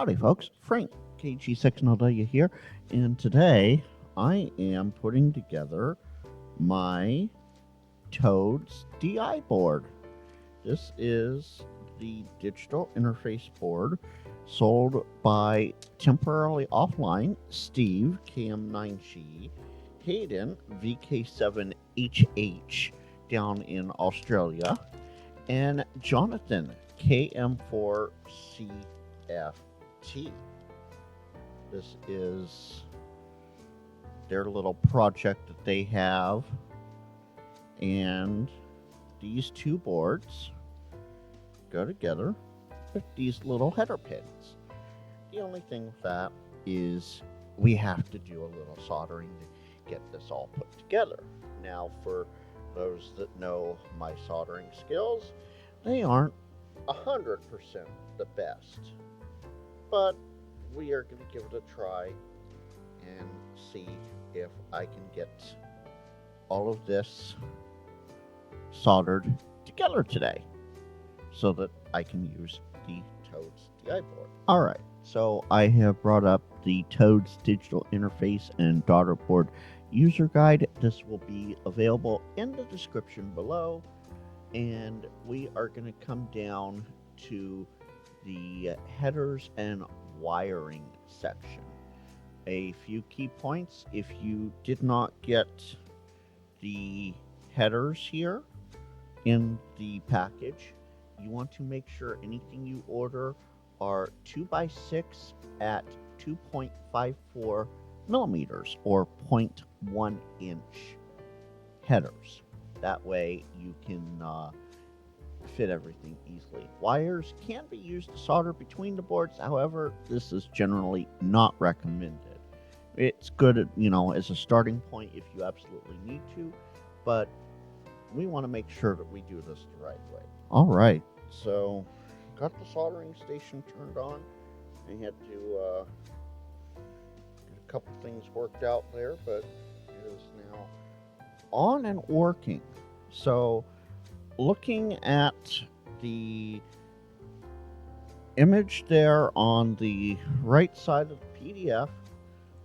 Howdy, folks. Frank, KG6NLW here, and today I am putting together my Toads DI board. This is the digital interface board sold by Temporarily Offline Steve, KM9G, Hayden, VK7HH, down in Australia, and Jonathan, KM4CFT. This is their little project that they have, and these two boards go together with these little header pins. The only thing with that is we have to do a little soldering to get this all put together. Now, for those that know my soldering skills, they aren't 100% the best, but we are going to give it a try and see if I can get all of this soldered together today so that I can use the Toads DI board. Alright, so I have brought up the Toads digital interface and daughter board user guide. This will be available in the description below, and we are going to come down to the headers and wiring section. A few key points: if you did not get the headers here in the package, you want to make sure anything you order are 2x6 at 2.54 millimeters or 0.1 inch headers. That way you can fit everything easily. Wires can be used to solder between the boards. However, this is generally not recommended. It's good, as a starting point if you absolutely need to, but we want to make sure that we do this the right way. All right, so got the soldering station turned on. I had to get a couple things worked out there, but it is now on and working. So looking at the image there on the right side of the PDF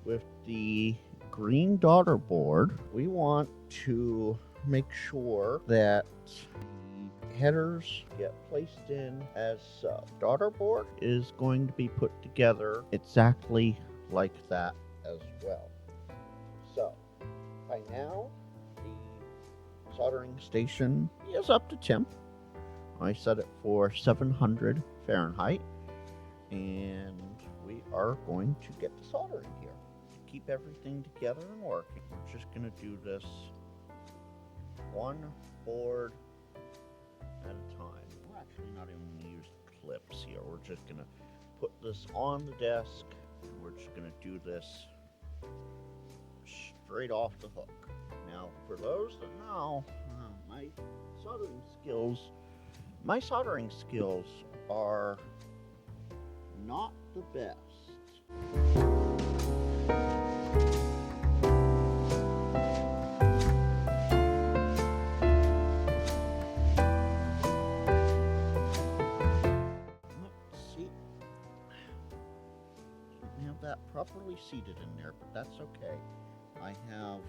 with the green daughter board, we want to make sure that the headers get placed in as so. Daughter board is going to be put together exactly like that as well. So by now the soldering station is up to temp. I set it for 700 Fahrenheit, and we are going to get the soldering here to keep everything together and working. We're just going to do this one board at a time. We're actually not even going to use clips here. We're just going to put this on the desk, and we're just going to do this straight off the hook. Now, for those that know, my soldering skills are not the best. Let's see. Didn't have that properly seated in there, but that's okay. I have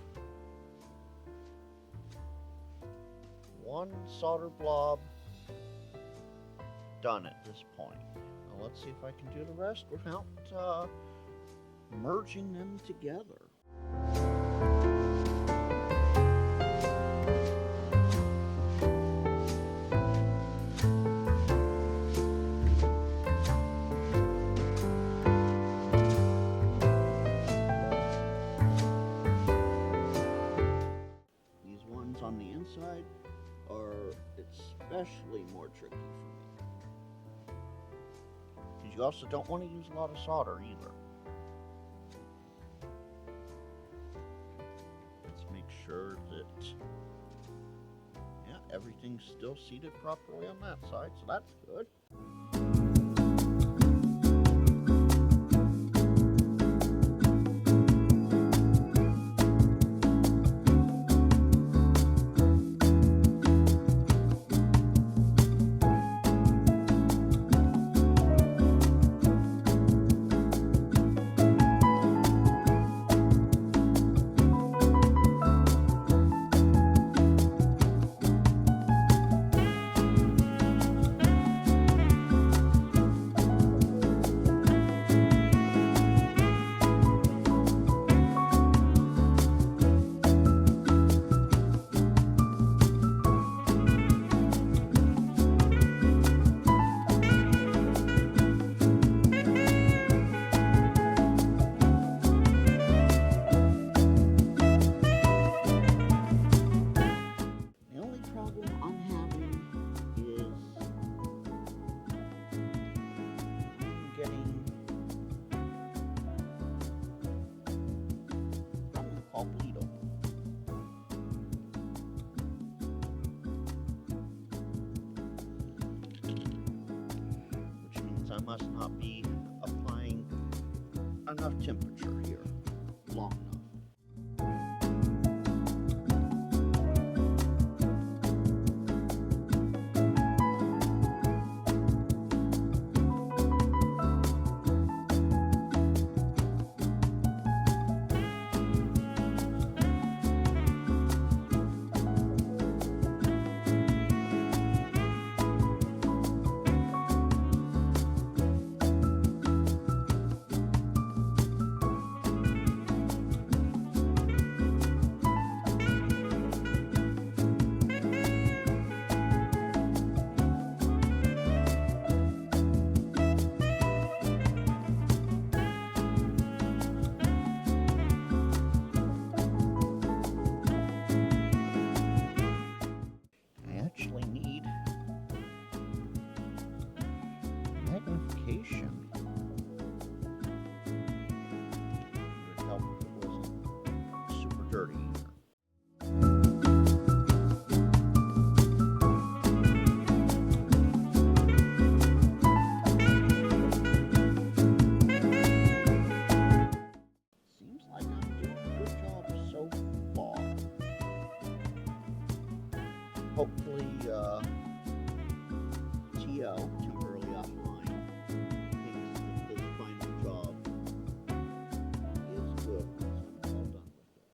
one solder blob done at this point. Now let's see if I can do the rest without merging them together. These ones on the inside are especially more tricky for me, because you also don't want to use a lot of solder either. Let's make sure that everything's still seated properly on that side, so that's good. must not be applying enough temperature here long enough. I actually need magnification. It would help if it wasn't super dirty here. Seems like I'm doing a good job so far. Hopefully, TL, temporarily offline, thinks that this final job is good once I'm all done with it.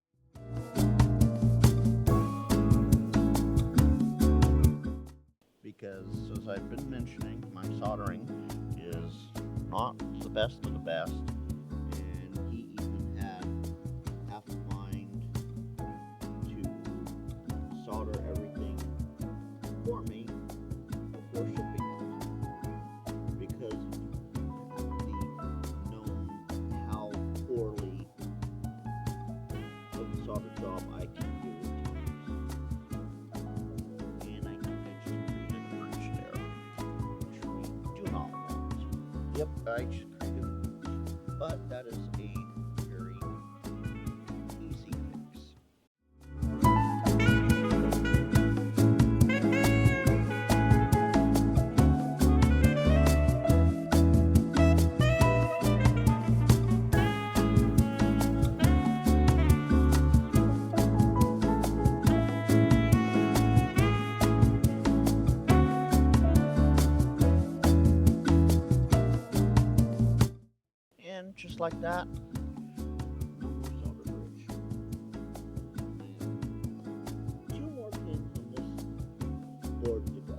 Because, as I've been mentioning, my soldering is not the best of the best, and he even had half a mind to solder everything for me before shipping it, because the known how poorly of a solder job I can do at times. And I think I just created a breach there, which we do not want. Yep, I just created a breach, but that is a very easy fix. And just like that, no more solder bridge. And 2 more pins on this board to go.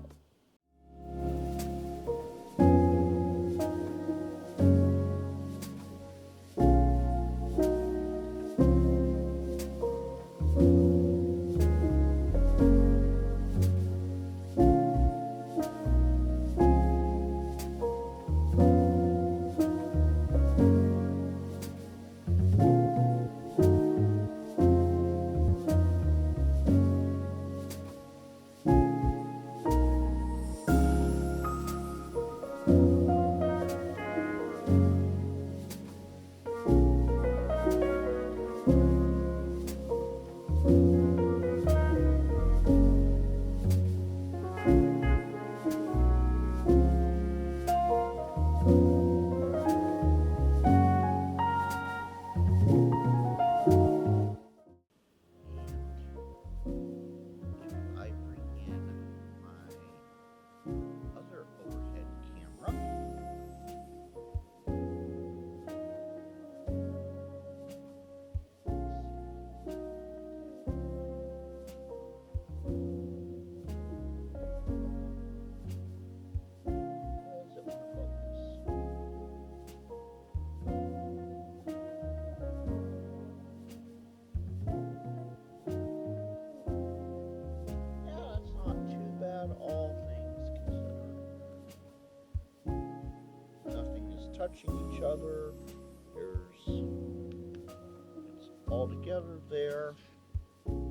I bring in my other overhead camera. Does it want to focus? Yeah, that's not too bad, all things considered. Nothing is touching each other. It's all together there. And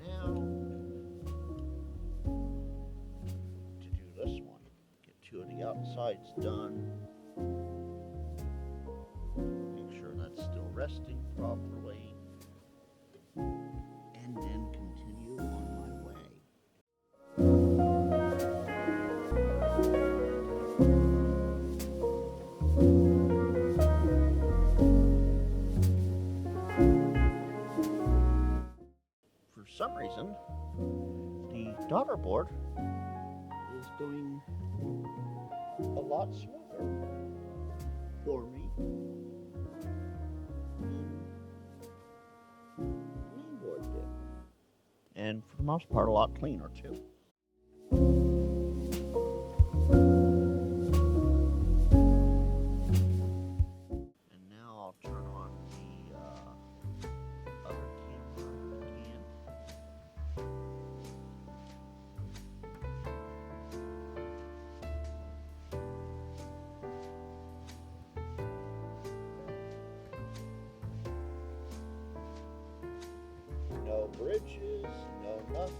now, to do this one, get 2 of the outsides done. Make sure that's still resting properly. And then continue on my way. some reason, the daughter board is going a lot smoother for me than the main board did. And for the most part, a lot cleaner too. And now I'll turn on the other camera again. No bridges, no nothing.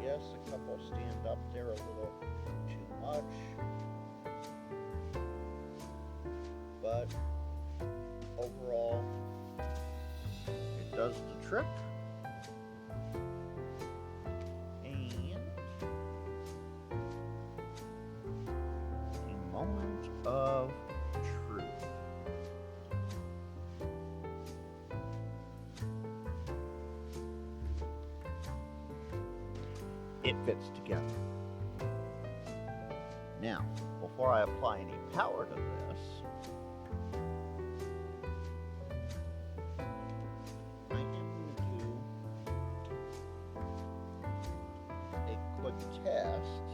Yes, a couple stand up there a little too much, but overall it does the trick. And a moment of truth. It fits together. Now, before I apply any power to this, I am going to do a quick test.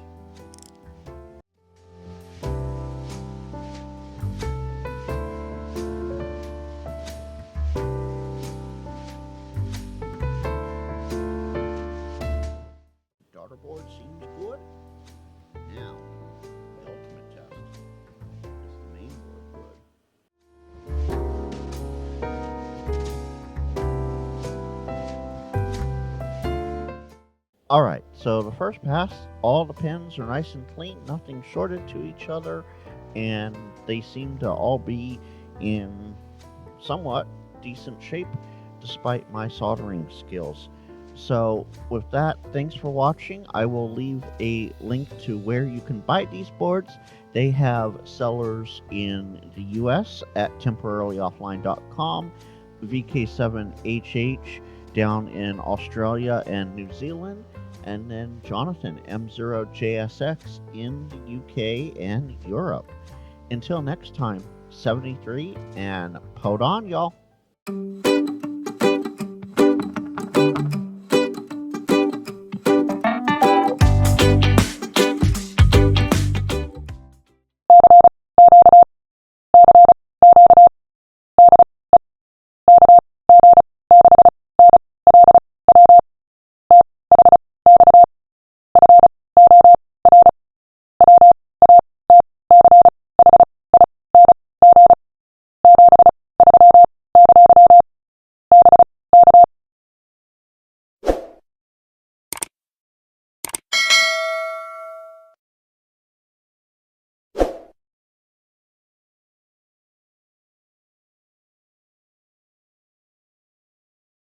Daughter board seems good. Now, the ultimate test. Is the main board good? Alright, so the first pass, all the pins are nice and clean, nothing shorted to each other, and they seem to all be in somewhat decent shape despite my soldering skills. So with that, thanks for watching. I will leave a link to where you can buy these boards. They have sellers in the US at temporarylyoffline.com, VK7HH down in Australia and New Zealand, and then Jonathan M0JSX in the UK and Europe. Until next time, 73 and pod on, y'all.